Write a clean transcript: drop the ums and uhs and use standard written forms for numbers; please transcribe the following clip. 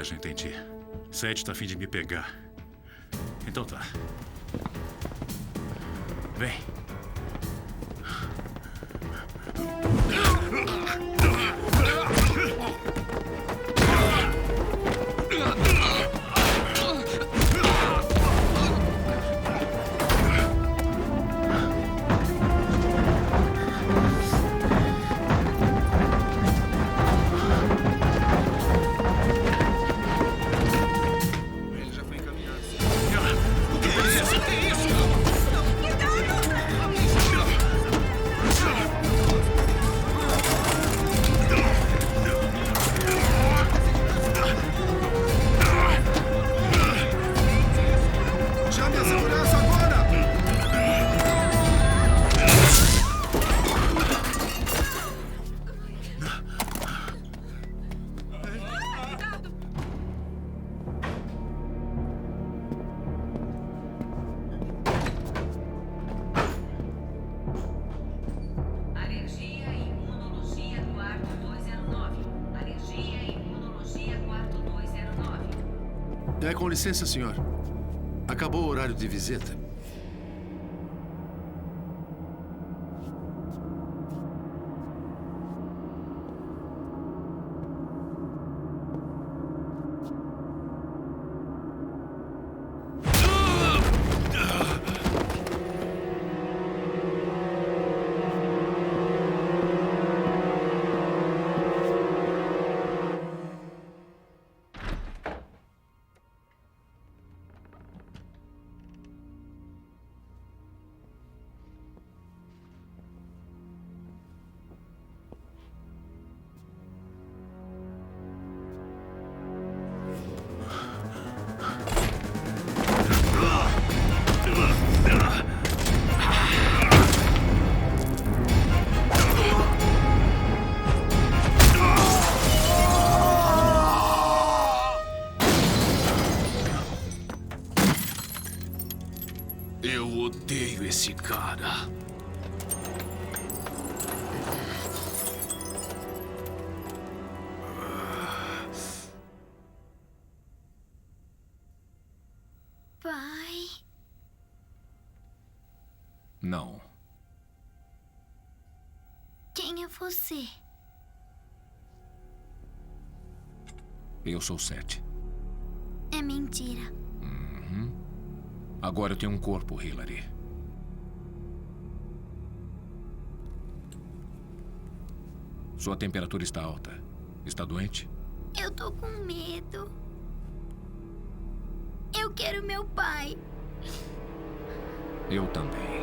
já entendi. Seth tá a fim de me pegar. Então tá. Vem. Com licença, senhor. Acabou o horário de visita. Eu odeio esse cara. Pai? Não. Quem é você? Eu sou Seth. É mentira. Agora eu tenho um corpo, Hillary. Sua temperatura está alta. Está doente? Eu tô com medo. Eu quero meu pai. Eu também.